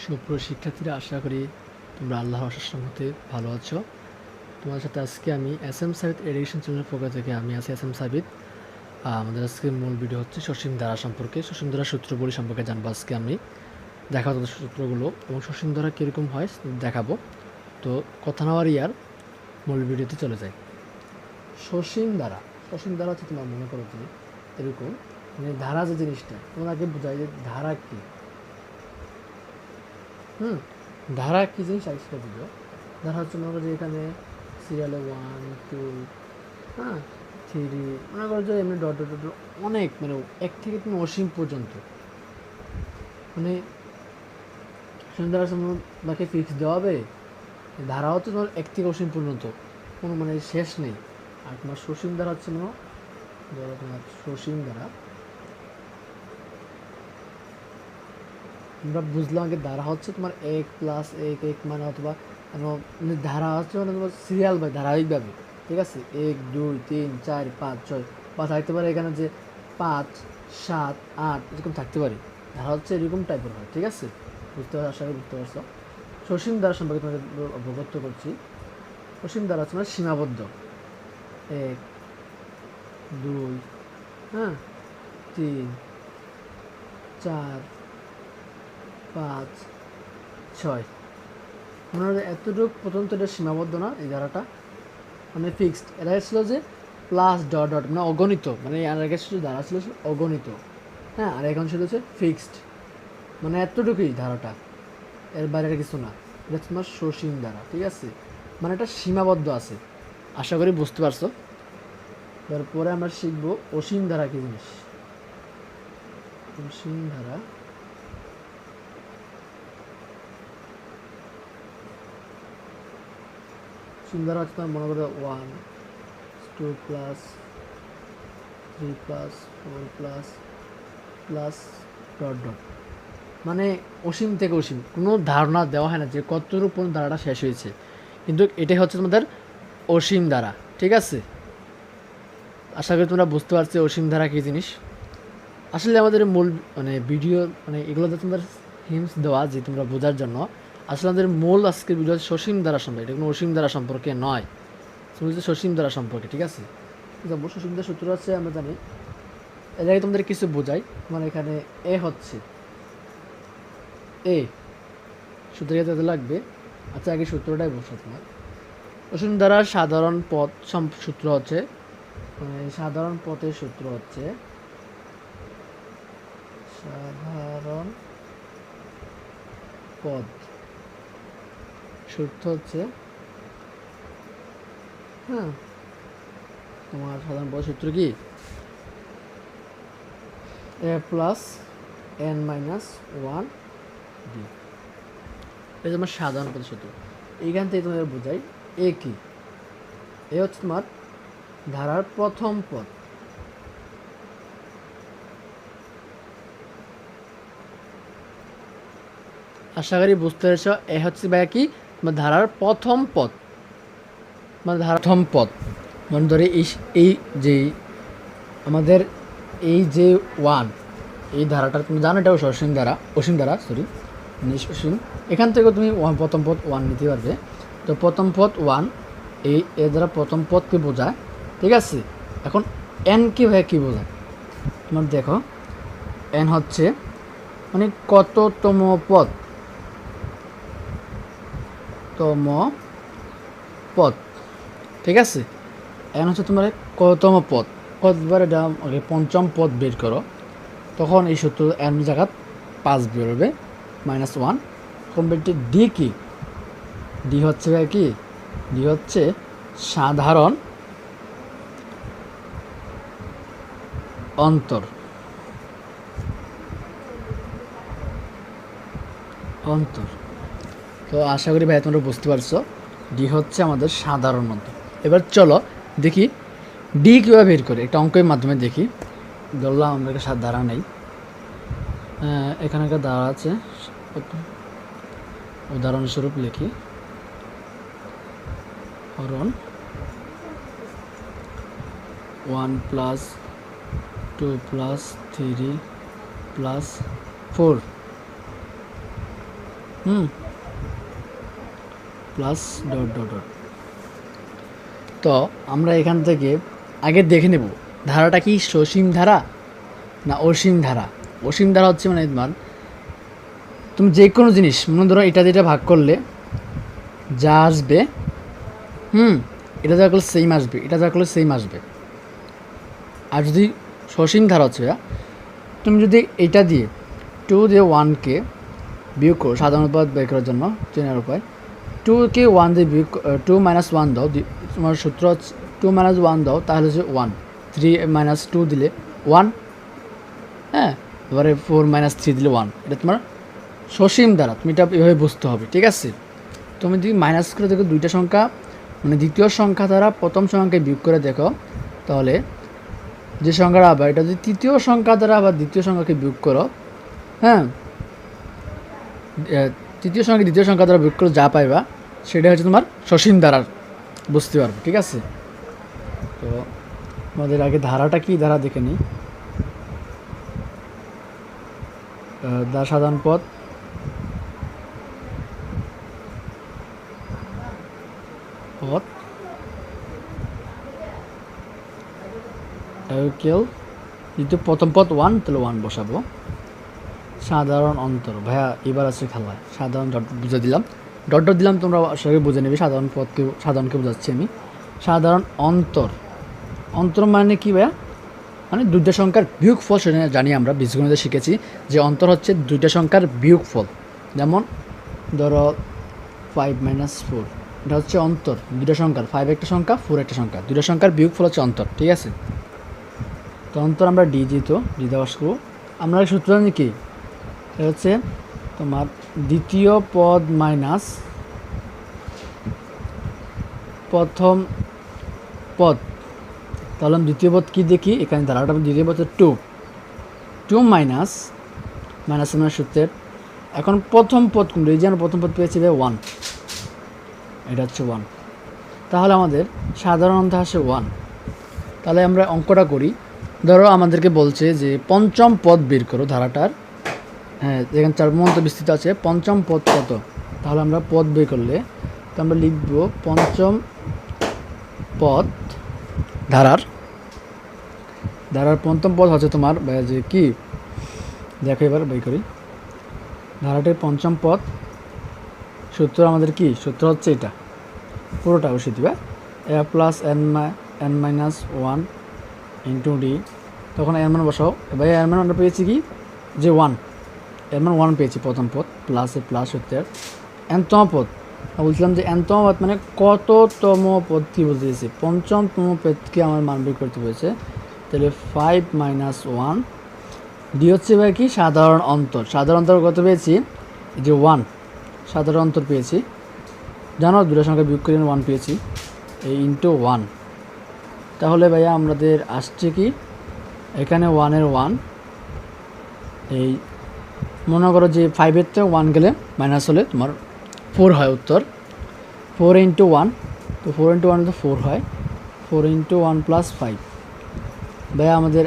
সুপ্রিয় শিক্ষার্থীরা, আশা করি তোমরা আল্লাহর অশেষ রহমতে ভালো আছো। তোমাদের সাথে আজকে আমি এস এম সাবিত এডুকেশন চ্যানেলের পক্ষ থেকে আমি আছি এস এম সাবিত। আমাদের আজকের মূল ভিডিও হচ্ছে সসীম ধারা সম্পর্কে, সসীম ধারা সূত্রগুলি সম্পর্কে জানবো আজকে আমি। দেখাবো তাদের সূত্রগুলো এবং সসীম ধারা কীরকম হয় দেখাবো। তো কথা না আর মূল ভিডিওতে চলে যায়। সসীম ধারা হচ্ছে তোমার মনে করো যে এরকম, মানে ধারা যে জিনিসটা তোমার আগে বোঝায় যে ধারা কী। ধারা কী জিনিস আগে সেটা বুঝো। ধারা হচ্ছে মনে করো যে এখানে সিরিয়ালে 1 2 3 মনে করো যে এমনি ডট ডট ডট অনেক, মানে এক থেকে তুমি অসীম পর্যন্ত, মানে ধারার সময় তোমাকে ফিক্স দেওয়া হবে। ধারা হচ্ছে তোমার এক থেকে অসীম পর্যন্ত, কোনো মানে শেষ নেই। আর তোমার সসীম ধারা হচ্ছে মনে ধরো তোমার সসীম ধারা আমরা বুঝলাম আগে। ধারা হচ্ছে তোমার 1+1 মানে অথবা মানে ধারা হচ্ছে মানে তোমার সিরিয়াল বাই ধারাবাহিকভাবে, ঠিক আছে। 1 2 3 4 5 6 বা থাকতে পারে এখানে যে 5 7 8 এরকম থাকতে পারে। ধারা হচ্ছে এরকম টাইপের হয়, ঠিক আছে। আশা করি বুঝতে পারছো। সসীম ধারা সম্পর্কে তোমাদের অবগত করছি। সসীম ধারা হচ্ছে মানে সীমাবদ্ধ। 1 2 3 4 5 6 মনে হয় এতটুকু পর্যন্ত এটা সীমাবদ্ধ না। এই ধারাটা মানে ফিক্সড। এর আগে ছিল যে প্লাস ডট ডট মানে অগণিত, মানে এর আগে ছিল ধারা ছিল অগণিত, আর এখন ছিল হচ্ছে ফিক্সড, মানে এতটুকুই ধারাটা, এর বাইরে কিছু না। এটা তোমার সসীম ধারা, ঠিক আছে, মানে এটা সীমাবদ্ধ আছে। আশা করি বুঝতে পারছো। তারপরে আমরা শিখবো অসীম ধারা কি জিনিস। অসীম ধারা সুন্দর হচ্ছে তোমার মনে করো 1 2 plus 3 plus 4 plus plus dot dot, মানে অসীম থেকে অসীম, কোনো ধারণা দেওয়া হয় না যে কতটুকু পর্যন্ত ধারাটা শেষ হয়েছে, কিন্তু এটাই হচ্ছে তোমাদের অসীম ধারা, ঠিক আছে। আশা করি তোমরা বুঝতে পারছো অসীম ধারা কী জিনিস। আসলে আমাদের মূল মানে ভিডিও মানে এগুলোতে তোমাদের হিন্টস দেওয়া যে তোমরা বোঝার জন্য। আসলে আমাদের মূল আজকের ভিডিও হচ্ছে সসীম ধারা সম্পর্কে, এটা কোনো অসীম ধারা সম্পর্কে নয়, হচ্ছে সসীম ধারা সম্পর্কে, ঠিক আছে। সসীম ধারা সূত্র আছে আমরা জানি। এর আগে তোমাদের কিছু বোঝাই। মানে এখানে এ হচ্ছে এ সূত্র লাগবে। আচ্ছা, আগে সূত্রটাই বসো তোমার। অসীম ধারার সাধারণ পদ সূত্র হচ্ছে, মানে সাধারণ পথের সূত্র হচ্ছে সাধারণ পদ সূত্র হচ্ছে তোমার সাধারণ পদ সূত্র কি a plus n minus 1 d। এটা তোমার সাধারণ পদ সূত্র। এইখান থেকে তোমাদের বোঝাই এ কি। এ হচ্ছে তোমার ধারার প্রথম পদ। আশা করি বুঝতে পেরেছ। এ হচ্ছে ভাইয়া কি তোমার ধারার প্রথম পদ, মানে ধারার প্রথম পদ। মানে ধরে এই যে আমাদের এই যে 1, এই ধারাটা তুমি জানো এটা অসীম ধারা, অসীম ধারা সরি অসীম। এখান থেকেও তুমি প্রথম পদ 1 নিতে পারবে। তো প্রথম পদ 1, এই এর দ্বারা প্রথম পদকে বোঝায়, ঠিক আছে। এখন এন কি ভাইয়া কী বোঝায় তোমার দেখো। এন হচ্ছে মানে কততম পদ, পদ, ঠিক আছে। এন হচ্ছে তোমার কততম পদ। কতবার এটা আগে পঞ্চম পদ বের করো, তখন এই সূত্র এন জায়গা 5 বেরোবে -1। কম্পেয়ারটি ডি কি, ডি হচ্ছে কি, ডি হচ্ছে সাধারণ অন্তর। তো আশা করি ভাই তোমরা বুঝতে পারছো। ডি হচ্ছে আমাদের সাধারণ অন্তর। এবার চলো দেখি ডি কীভাবে বের করে, একটা অঙ্কের মাধ্যমে দেখি। ধরলাম আমরা একটা ধারা নেই, এখানে একটা ধারা আছে, উদাহরণস্বরূপ লিখি হরণ 1 + 2 + 3 + 4 প্লাস ডট ডট ডট। তো আমরা এখান থেকে আগে দেখে নেব ধারাটা কি সসীম ধারা না অসীম ধারা। অসীম ধারা হচ্ছে মানে তোমার তুমি যে কোনো জিনিস মনে ধরো এটা যেটা ভাগ করলে যা আসবে এটা যা করলে সেম আসবে, এটা যা করলে সেম আসবে। আর যদি সসীম ধারা হচ্ছে তুমি যদি এটা দিয়ে 2 দিয়ে 1কে বিয়োগ করো সাধারণ পদ বের করার জন্য চেনার উপায়, 2কে 1 দিয়ে বিয়োগ 2 - 1 দাও, তোমার সূত্র হচ্ছে 2 - 1 দাও তাহলে হচ্ছে 1, 3 - 2 দিলে 1, হ্যাঁ, এবারে 4 - 3 দিলে 1। এটা তোমার সসীম দ্বারা, তুমি এটা এভাবে বুঝতে হবে, ঠিক আছে। তুমি যদি মাইনাস করে দেখো দুইটা সংখ্যা মানে দ্বিতীয় সংখ্যা দ্বারা প্রথম সংখ্যাকে বিয়োগ করে দেখো তাহলে যে সংখ্যাটা আবার এটা যদি তৃতীয় সংখ্যা দ্বারা আবার দ্বিতীয় সংখ্যাকে বিয়োগ করো, হ্যাঁ, তৃতীয় সংখ্যা দ্বিতীয় সংখ্যা দ্বারা বিয়োগ করে যা পাইবা সেটা হচ্ছে তোমার সসীম ধারার, বুঝতে পারবে, ঠিক আছে। তো আমাদের আগে ধারাটা কি ধারা দেখে নিই। সাধারণ পদ পদ যেহেতু প্রথম পদ 1 তাহলে 1 বসাবো। সাধারণ অন্তর ভাইয়া এবার আছে খেলায়, সাধারণ ডট বুঝে দিলাম, ডট ডট দিলাম, তোমরা সবাই বুঝে নেবে সাধারণ পদকে সাধারণকে বোঝাচ্ছি আমি। সাধারণ অন্তর, অন্তর মানে কি ভাইয়া? মানে দুইটা সংখ্যার বিয়োগফল, সেটা জানি আমরা বীজগণিতে শিখেছি যে অন্তর হচ্ছে দুইটা সংখ্যার বিয়োগফল। যেমন ধরো 5 - 4 এটা হচ্ছে অন্তর দুইটা সংখ্যার, 5 একটা সংখ্যা 4 একটা সংখ্যা, দুইটা সংখ্যার বিয়োগফল হচ্ছে অন্তর, ঠিক আছে। তো অন্তর আমরা ডি দেওয়া করবো। আমরা সূত্র জানি কি, এটা হচ্ছে তোমার দ্বিতীয় পদ মাইনাস প্রথম পদ। তাহলে আমি দ্বিতীয় পদ কী দেখি, এখানে ধারাটা দ্বিতীয় পদ 2 মাইনাস মানে সূত্রের। এখন প্রথম পদ কোনটা, এই যে আমরা প্রথম পদ পেয়েছি 1, এটা হচ্ছে 1, তাহলে আমাদের সাধারণত আসে 1। তাহলে আমরা অঙ্কটা করি, ধরো আমাদেরকে বলছে যে পঞ্চম পদ বের করো ধারাটার, হ্যাঁ, এখানে 4 মন্ত বিস্তৃত আছে, পঞ্চম পদ কত, তাহলে আমরা পদ বের করলে তো আমরা লিখব পঞ্চম পদ ধারার পঞ্চম পদ হচ্ছে তোমার যে কি দেখো, এবার বের করি ধারাটির পঞ্চম পদ। সূত্র আমাদের কি, সূত্র হচ্ছে এটা পুরোটা বসিয়ে দিবে, a + n - 1 * d। তখন এর মান বসাও, এবার এর মান আমরা পেয়েছি কি যে 1, এর মান 1 পেয়েছি প্রথম পদ, প্লাস সূত্রের nতম পদ। বলছিলাম যে nতম পদ মানে কততম পদটি বুঝিয়েছি, পঞ্চমতম পদকে আমার মান বের করতে হয়েছে। তাহলে 5 - 1 ডি হচ্ছে এবার কি সাধারণ অন্তর। সাধারণ অন্তর কত পেয়েছি, যে 1 সাধারণ অন্তর পেয়েছি, জানো দুটো সংখ্যা বিয়োগ করে 1 পেয়েছি, এই * 1। তাহলে ভাইয়া আমাদের আসছে কি, এখানে 1-এর 1, এই মনে করো যে 5-এর থেকে 1 গেলে মাইনাস হলে তোমার 4 হয় উত্তর, 4 × 1, তো 4 × 1 তো 4 হয়, 4 × 1 + 5। ভাইয়া আমাদের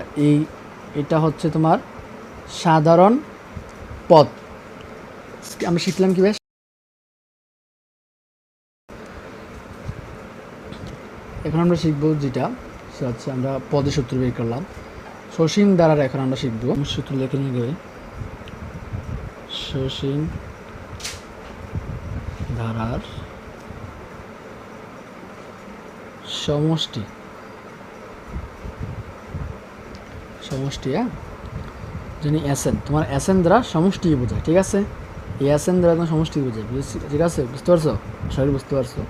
এটা হচ্ছে তোমার সাধারণ পদ। আমরা শিখলাম কি ভাই, এখন আমরা শিখবো যেটা সেটা হচ্ছে আমরা পদের সূত্র বের করলাম, সসীম ধারার এখন আমরা শিখবো। সূত্র লিখে নিয়ে গেলে সসীম ধারার সমষ্টি, হ্যাঁ, জানি SN, তোমার SN দ্বারা সমষ্টি বোঝায়, ঠিক আছে। এই SN দ্বারা তোমার সমষ্টি বোঝায়, ঠিক আছে, বুঝতে পারছো, সবাই বুঝতে পারছো।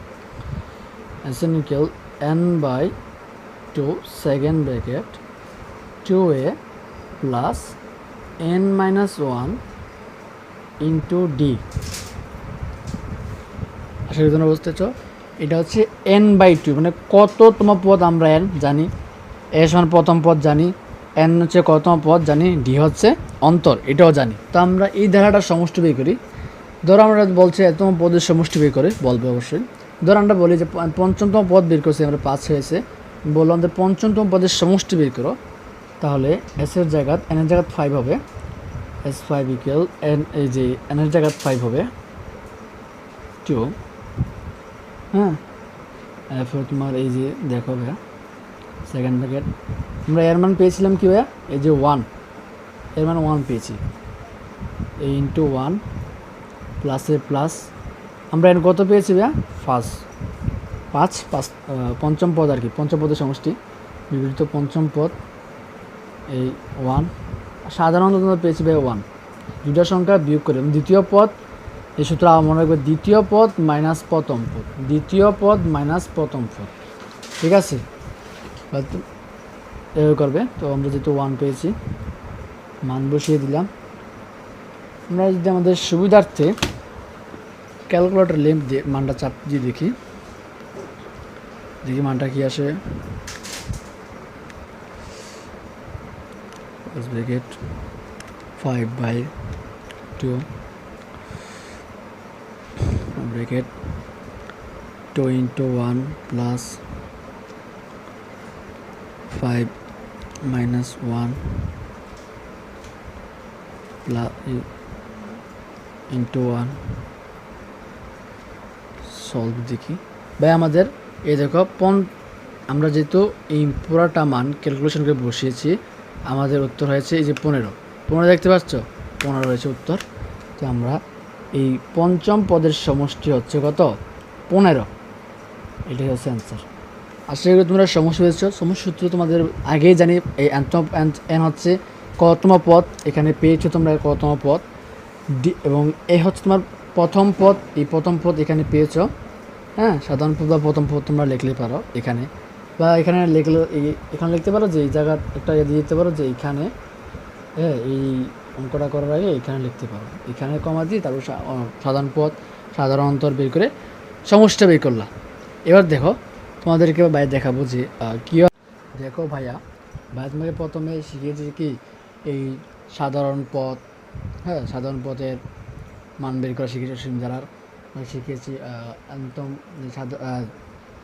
SN = n/2 second bracket 2a + n - 1 * d। আশা করি তোমরা বুঝতেছ, এটা হচ্ছে n/2 মানে কততম পদ আমরা n জানি, s মানে প্রথম পদ জানি, n হচ্ছে কততম পদ জানি, d হচ্ছে অন্তর এটাও জানি। তো আমরা এই ধারাটার সমষ্টি বের করি। ধরো আমরা বলছি এতম পদের সমষ্টি বের করে বলবে অবশ্যই। ধরো আমরা বলি যে পঞ্চমতম পদ বের করছি আমরা 5 হয়েছে, বললাম যে পঞ্চমতম পদের সমষ্টি বের করো, তাহলে s এর জায়গায় n এর জায়গায় 5 হবে, s5 = n, এই যে n এর জায়গায় 5 হবে, টু, হ্যাঁ, এরপর তোমার এই যে দেখো ভাইয়া সেকেন্ড ব্র্যাকেট, আমরা এর মান পেয়েছিলাম কি ভাইয়া, এই যে 1, এর মান 1 পেয়েছি, এই ইন্টু 1 প্লাসে প্লাস, আমরা এর কত পেয়েছি ভাইয়া, ফার্স্ট 5 পঞ্চম পদ আর কি, পঞ্চম পদের সমষ্টি বিবৃত পঞ্চম পদ, এই 1 সাধারণত তোমরা পেয়েছি ভাই 1, দুটা সংখ্যা বিয়োগ করে দ্বিতীয় পদ, এই সূত্র মনে রাখবে, দ্বিতীয় পদ মাইনাস প্রথম পদ, দ্বিতীয় পদ মাইনাস প্রথম পদ, ঠিক আছে, এভাবে করবে। তো আমরা যেহেতু 1 পেয়েছি মান বসিয়ে দিলাম। আমরা যদি আমাদের সুবিধার্থে ক্যালকুলেটর লেম্প দিয়ে মানটা চাপ দিয়ে দেখি মানটা কি আসে। Bracket 5/2 bracket 2 into 1 plus 5 minus 1 plus into 1 solve দেখি ভাই আমাদের এই দেখো আমরা যেহেতু এই পুরাটা মান ক্যালকুলেশন করে বসিয়েছি, আমাদের উত্তর হয়েছে এই যে 15 দেখতে পাচ্ছ, 15 হয়েছে উত্তর। তো আমরা এই পঞ্চম পদের সমষ্টি হচ্ছে কত, 15, এটাই হচ্ছে অ্যান্সার। আশা করি তোমরা সমস্যা পেয়েছ। সমস্যা সূত্র তোমাদের আগেই জানি, এই এন হচ্ছে কতম পদ, এখানে পেয়েছো তোমরা কতম পদ, এবং এই হচ্ছে তোমার প্রথম পদ, এই প্রথম পদ এখানে পেয়েছো, হ্যাঁ, সাধারণ পদ বা প্রথম পদ তোমরা লিখলে পারো এখানে, বা এখানে লিখলে এখানে লিখতে পারো যে এই জায়গা একটা দিয়ে দিতে পারো যে এইখানে, হ্যাঁ, এই অঙ্কটা করার আগে এখানে লিখতে পারো, এখানে কমা দিয়ে তারপর সাধারণ পদ সাধারণ অন্তর বের করে সমষ্টি বের করলা। এবার দেখো তোমাদেরকে বাইরে দেখাবো যে কী দেখো ভাইয়া তোমাকে প্রথমে শিখিয়েছি কি এই সাধারণ পদ, হ্যাঁ, সাধারণ পদের মান বের করা শিখিয়েছি, সিমজারার শিখিয়েছি অন্তম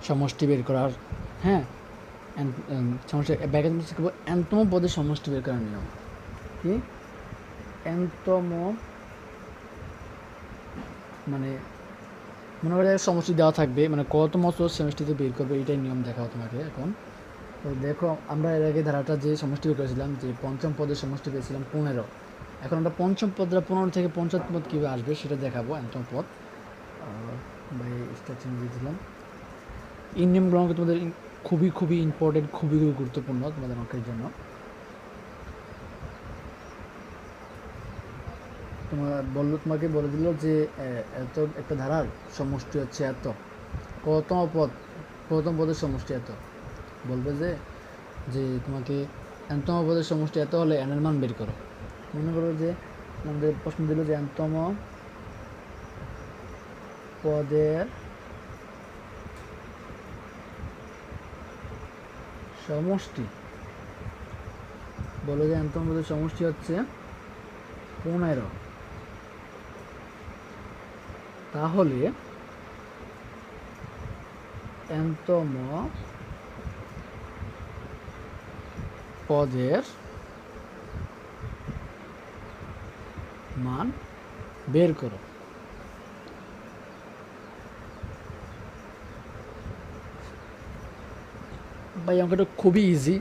সমষ্টি বের করার, হ্যাঁ, সমষ্টি ব্যাকে শিখবো এনতম পদের সমষ্টি বের করার নিয়ম কি, এনতম মানে মনে করে সমষ্টি দেওয়া থাকবে, মানে কতম সমষ্টিতে বের করবে, এইটাই নিয়ম দেখাও তোমাকে এখন। তো দেখো আমরা এর আগে ধারাটা যে সমষ্টি বের করেছিলাম, যে পঞ্চম পদের সমষ্টি পেয়েছিলাম 15, এখন আমরা পঞ্চম পদটা 15 থেকে পঞ্চম পদ কীভাবে আসবে সেটা দেখাবো, এনতম পদ বাই স্ট্রাকচার দিয়েছিলাম। এই নিয়মগুলো আমাকে তোমাদের খুবই খুবই ইম্পর্টেন্ট, খুবই খুবই গুরুত্বপূর্ণ তোমাদের অঙ্কের জন্য। তোমাকে বলে দিল যে এত একটা ধারার সমষ্টি হচ্ছে এত, কতম পদ, প্রথম পদের সমষ্টি এত, বলবে যে তোমাকে এনতম পদের সমষ্টি এত হলে এনের মান বের করো। মনে করো যে আমাদের প্রশ্ন দিল যে এনতম পদের সমষ্টি, বলো যে এনতম পদের সমষ্টি হচ্ছে 15, তাহলে এনতম পদের মান বের করো। ভাই অঙ্কটা খুবই ইজি,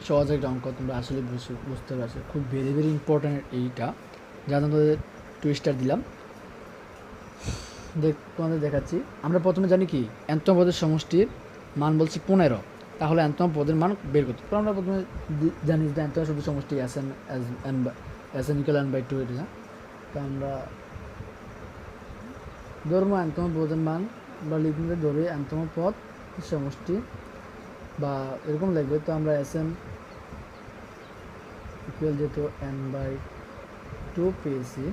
সহজ একটা অঙ্ক, তোমরা আসলে বুঝতে পারছো, খুব ভেরি ভেরি ইম্পর্ট্যান্ট এইটা, যা তোমাদের 2 স্টার দিলাম। তোমাদের দেখাচ্ছি, আমরা প্রথমে জানি কি এনতম পদের সমষ্টির মান বলছি 15, তাহলে এনতম পদের মান বের করতে। আমরা প্রথমে জানি যে এনতম পদের সমষ্টি SN=n/2, এটা। তো আমরা ধরবো এনতম পদের মান বা লিখতে ধরে এনতম পদ সমষ্টি বা এরকম লিখবে। তো আমরা SN যেহেতু n/2 পেয়েছি,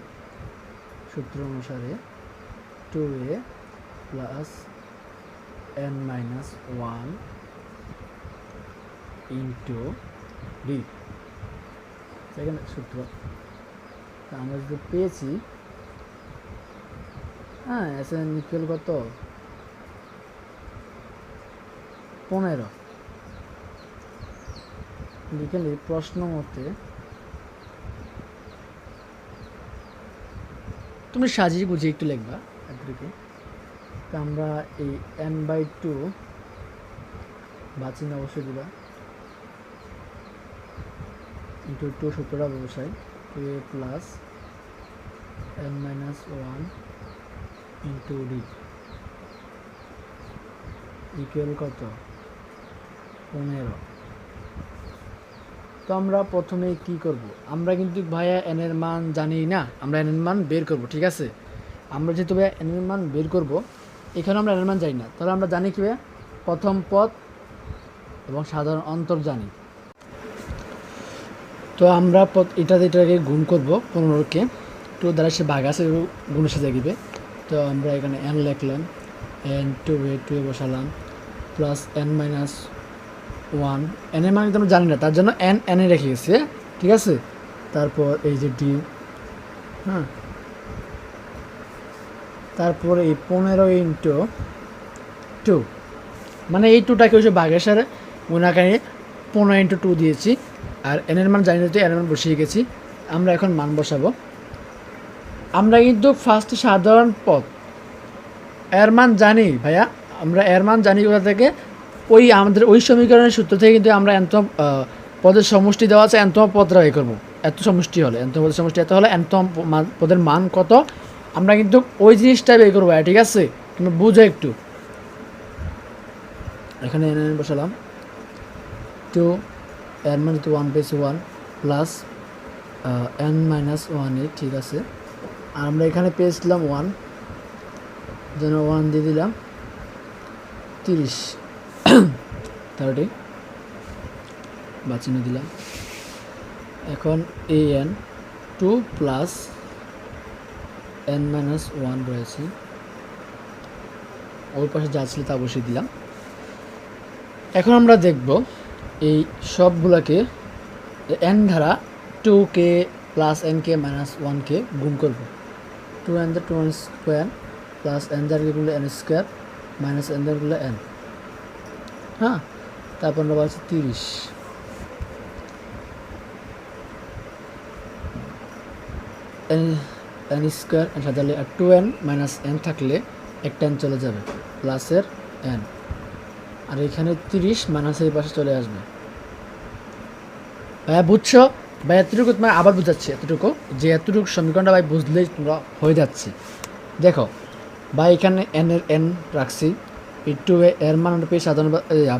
সূত্র অনুসারে 2a plus n-1 into d, second সূত্র। আমরা যদি পেয়েছি, হ্যাঁ, SN কত 15, লিখলে প্রশ্ন মতে তুমি সাজিয়ে গুছিয়ে একটু লিখবা একদিকে, তো আমরা এই n/2 বাঁচিয়ে অবশ্যই দিবা ইন্টু 2 সূত্রটা বসাই 2a plus n-1 into d equal কত 15। তো আমরা প্রথমে কি করব, আমরা কিন্তু ভাইয়া n এর মান জানি না, আমরা n এর মান বের করব। ঠিক আছে, আমরা যেহেতু ভাইয়া n এর মান বের করব, এখানে আমরা n এর মান জানি না, তাহলে আমরা জানি কি ভাইয়া প্রথম পদ এবং সাধারণ অন্তর জানি। তো আমরা এটাকে গুণ করব 15কে 2 দ্বারা, সে ভাগ আছে গুণের সাথে দিবে। তো আমরা এখানে n লিখলাম, n 2a বসালাম প্লাস n-1, n এর মান কিন্তু আমরা জানি না, তার জন্য n এ রেখে গেছি। ঠিক আছে, তারপর এই যে d, হ্যাঁ, তারপর এই 15 ইন্টু 2, মানে এই 2টাকে ওই যে ভাগের সাথে গুণাকারে 15 ইন্টু 2 দিয়েছি, আর n এর মান জানি না, তো n এর মান বসিয়ে গেছি। আমরা এখন মান বসাবো। আমরা কিন্তু ফার্স্ট সাধারণ পদ এর মান জানি ভাইয়া, আমরা এর মান জানি কোথা থেকে, ওই আমাদের ওই সমীকরণের সূত্র থেকে কিন্তু আমরা nতম পদের সমষ্টি দেওয়া আছে, nতম পদটা বের করবো। এত সমষ্টি হলে nতম পদের সমষ্টি এত হলে nতম পদের মান কত, আমরা কিন্তু ওই জিনিসটা বের করবো। ঠিক আছে, তুমি বুঝো একটু। এখানে n বসালাম 2, এর মান যেহেতু 1 পেয়েছি 1 প্লাস n-1, ঠিক আছে। আর আমরা এখানে পেয়েছিলাম 1, যেন 1 দিয়ে দিলাম 30 30 বাঁচিয়ে দিলাম। এখন an 2 প্লাস n-1 রয়েছে, ওর পাশে যা ছিল তা বসিয়ে দিলাম। এখন আমরা দেখব এই সবগুলোকে n ধারা 2k প্লাস nk মাইনাস 1কে গুণ করব। 2n the 2n square plus n দ্বারা গুণলে n স্কোয়ার মাইনাস n দ্বারা গুণলে n, হ্যাঁ। তারপর আমরা পাচ্ছি 30, n স্কোয়ার n সাজালে, আর 2n মাইনাস n থাকলে একটা n চলে যাবে প্লাসের n, আর এখানে 30 মাইনাসের এই পাশে চলে আসবে। ভাইয়া বুঝছো ভাই? এতটুকু তোমার আবার বুঝাচ্ছি, এতটুকু যে এতটুকু সমীকরণটা ভাই বুঝলেই তোমরা হয়ে যাচ্ছে। দেখো ভাই, এখানে n রাখছি, এই 2 এর মান আমরা পেয়ে সাধারণ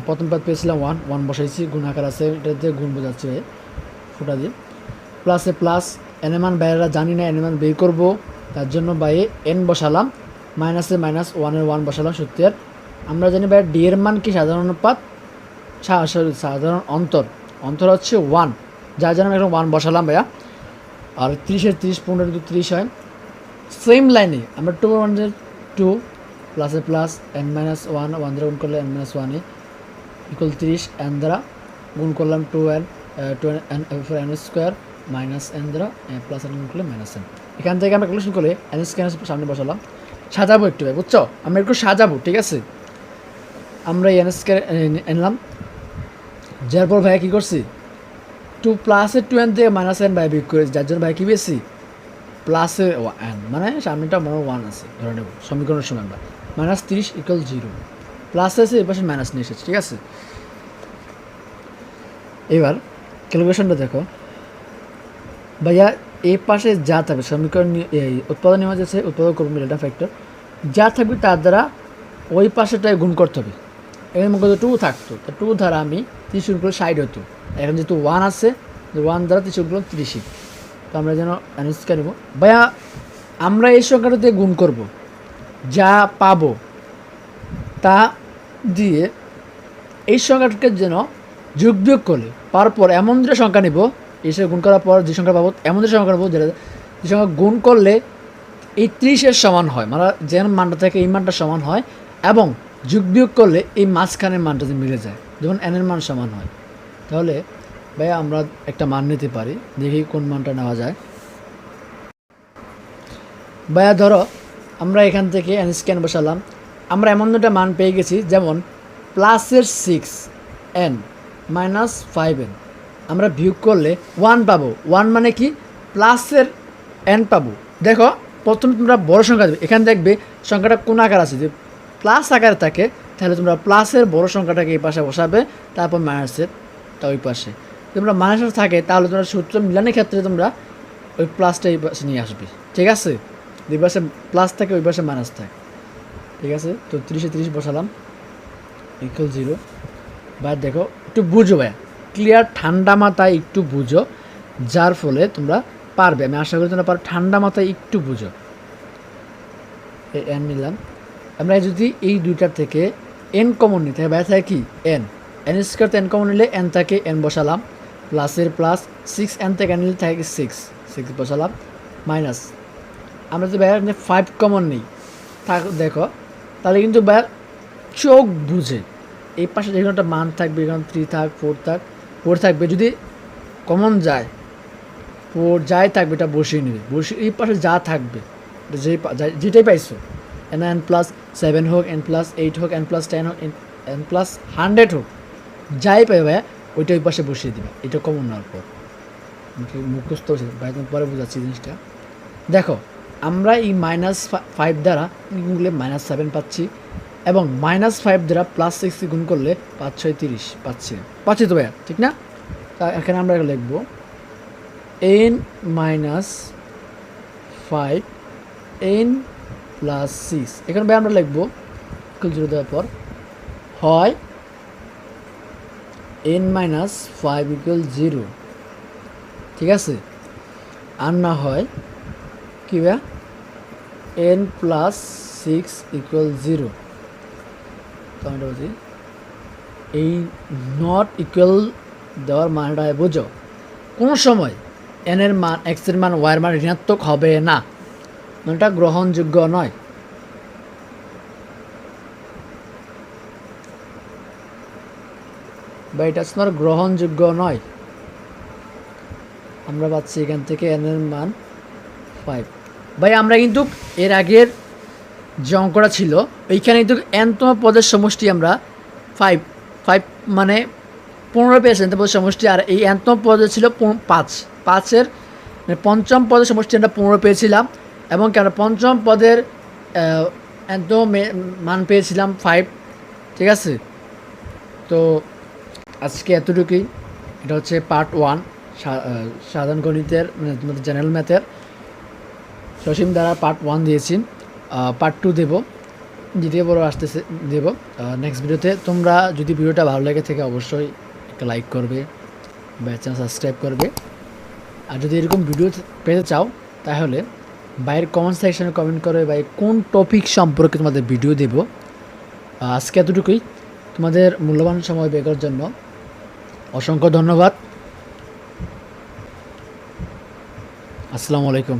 প্রথম পদ পেয়েছিলাম 1 বসাইছি, গুণ আকার আছে, এটা দিয়ে গুণ বোঝাচ্ছি ভাই ফোটা দিয়ে, প্লাসে প্লাস n এর মান বাইরেরা জানি না, n এর মান বের করবো, তার জন্য বাইরে n বসালাম, মাইনাসে মাইনাস 1 বসালাম সূত্রের। আমরা জানি ভাই ডি এর মান কি সাধারণ অনুপাত, সাধারণ অন্তর হচ্ছে 1, যার জন্য আমি এখন 1 বসালাম ভাইয়া। আর 30 15 কিন্তু 30 হয়। সেম লাইনে আমরা 2 প্লাসে প্লাস n-1 দ্বারা গুণ করলে n-1 ইকুয়াল 30, n দ্বারা গুণ করলাম 2n n square minus n দ্বারা প্লাস n গুণ করলে মাইনাস n। এখান থেকে আমরা ক্যালকুলেশন করলে n স্কোয়ার সামনে বসালাম, সাজাবো একটু ভাই, বুঝছো? আমরা একটু সাজাবো, ঠিক আছে। আমরা n স্কোয়ার এনলাম, যার পর ভাইয়া কী করছি, 2 প্লাসের 2n থেকে মাইনাস n ভাই বিয়োগ করেছি, যার জন্য ভাই কী পেয়েছি প্লাসে n, মানে সামনেটা মনে 1 আছে ধরে নেব সমীকরণের সময়। আমরা মাইনাস 30 ইকুয়াল 0, প্লাস আছে এর পাশে মাইনাস নিয়ে এসেছি, ঠিক আছে। এবার ক্যালকুলেশনটা দেখো ভাইয়া, এই পাশে যা থাকবে সমীকরণ এই উৎপাদন নিয়ম আছে, উৎপাদন করবো ডেল্টা ফ্যাক্টর, যা থাকবে তার দ্বারা ওই পাশেটায় গুণ করতে হবে। এখানে মনে করতে 2 থাকতো, তো 2 দ্বারা আমি 30 গুণ করলে 60 হতো। এখন যেহেতু 1 আছে, 1 দ্বারা 30 গুণ 30, তো আমরা যেন অ্যানালিসিস নেব ভাইয়া। আমরা এই সংখ্যাটা দিয়ে গুণ করব, যা পাবো তা দিয়ে এই সংখ্যাটাকে যেন যোগ বিয়োগ করলে পর এমন দুটো সংখ্যা নেব, এসে গুণ করার পর যে সংখ্যা পাবো এমন দুটো সংখ্যা নেবো যেটা যে সংখ্যা গুণ করলে এই 30-এর সমান হয়, মানে যেন মানটা থাকে এই মানটা সমান হয়, এবং যোগ বিয়োগ করলে এই মাঝখানের মানটা যে মিলে যায়, যখন n এর মান সমান হয়। তাহলে ভাইয়া আমরা একটা মান নিতে পারি, দেখি কোন মানটা নেওয়া যায়। ভাইয়া ধরো আমরা এখান থেকে n স্ক্যান বসালাম, আমরা এমন দুটো মান পেয়ে গেছি, যেমন প্লাসের 6n মাইনাস 5n, আমরা বিয়োগ করলে 1 পাবো। 1 মানে কি, প্লাসের n পাবো। দেখো প্রথমে তোমরা বড় সংখ্যা দেবে, এখানে দেখবে সংখ্যাটা কোন আকার আছে, যে প্লাস আকারে থাকে তাহলে তোমরা প্লাসের বড় সংখ্যাটাকে এই পাশে বসাবে, তারপর মাইনাসের তা ওই পাশে। তোমরা মাইনাসের থাকে তাহলে তোমরা সূত্র মিলানের ক্ষেত্রে তোমরা ওই প্লাসটা এই পাশে নিয়ে আসবে, ঠিক আছে? দুই পাশে প্লাস থাকে, ওই পাশে মাইনাস থাকে, ঠিক আছে? তো 30-এ 30 বসালাম ইকুয়াল 0। ভাই দেখো একটু বুঝো ভাইয়া, ক্লিয়ার ঠান্ডা মাথায় একটু বুঝো, যার ফলে তোমরা পারবে। আমি আশা করি তোমরা পারো, ঠান্ডা মাথায় একটু বুঝো। এন নিলাম। আমরা যদি এই দুইটার থেকে এন কমন নিতে হয়, ভাই থাকে কি এন স্কোয়ার, তো এন কমন নিলে এন থাকে এন বসালাম, প্লাসের প্লাস 6 এন থেকে এন নিলে থাকে 6 বসালাম, মাইনাস আমরা যদি ভাইয়া 5 কমন নিই দেখো তাহলে কিন্তু ভাইয়া চোখ বুঝে এই পাশে যেখানে একটা মান থাকবে, এখানে 3 থাক 4 থাকবে, যদি কমন যায় 4 যাই থাকবে এটা বসিয়ে নেবে, বসিয়ে এই পাশে যা থাকবে যেটাই পাইছো, এন প্লাস 7 হোক, এন প্লাস 8 হোক, এন প্লাস 10 হোক, এন প্লাস 100 হোক, যাই পাই ভাইয়া ওইটা ওই পাশে বসিয়ে দেবে। এটা কমন নেওয়ার পর মুখস্থ হচ্ছে ভাই, তুমি পরে বুঝাচ্ছি জিনিসটা। দেখো আমরা এই -5 দ্বারা গুণ করলে -7 পাচ্ছি, এবং -5 দ্বারা +6 গুণ করলে 5 6 30 পাচ্ছি তো ভাইয়া, ঠিক না? তা এখানে আমরা লিখবো n - 5 n + 6। এখানে ভাই আমরা লিখবো ইকুয়াল 0 দেওয়ার পর হয় n - 5 = 0, ঠিক আছে? আর না হয় কি ভাইয়া n + 6 = 0। তো আমরা বলছি এই নট ইকুয়াল দেওয়ার মানটা বোঝো, কোনো সময় এন এর মান এক্স এর মান ওয়াই এর মান ঋণাত্মক হবে না, এটা গ্রহণযোগ্য নয়। বা এটা তোমার গ্রহণযোগ্য নয়। আমরা পাচ্ছি এখান থেকে এন এর মান 5। ভাই আমরা কিন্তু এর আগের যে অঙ্কটা ছিল ওইখানে কিন্তু এনতম পদের সমষ্টি আমরা 5 মানে 15 পেয়েছি এনতম পদের সমষ্টি, আর এই এনতম পদে ছিল 5 মানে পঞ্চম পদের সমষ্টি আমরা 15 পেয়েছিলাম, এবং আমরা পঞ্চম পদের এনতম মান পেয়েছিলাম 5, ঠিক আছে? তো আজকে এতটুকুই। এটা হচ্ছে পার্ট 1 সাধারণ গণিতের, মানে তোমাদের জেনারেল ম্যাথের সসীম দ্বারা পার্ট 1 দিয়েছি। পার্ট 2 দেবো, দ্বিতীয় বড় আসতেছে দেবো নেক্সট ভিডিওতে। তোমরা যদি ভিডিওটা ভালো লেগে থাকে অবশ্যই একটা লাইক করবে বা চ্যানেল সাবস্ক্রাইব করবে, আর যদি এরকম ভিডিও পেতে চাও তাহলে বাইরের কমেন্ট সেকশনে কমেন্ট করবে ভাই কোন টপিক সম্পর্কে তোমাদের ভিডিও দেব। আজকে এতটুকুই। তোমাদের মূল্যবান সময় বের করার জন্য অসংখ্য ধন্যবাদ। আসসালামু আলাইকুম।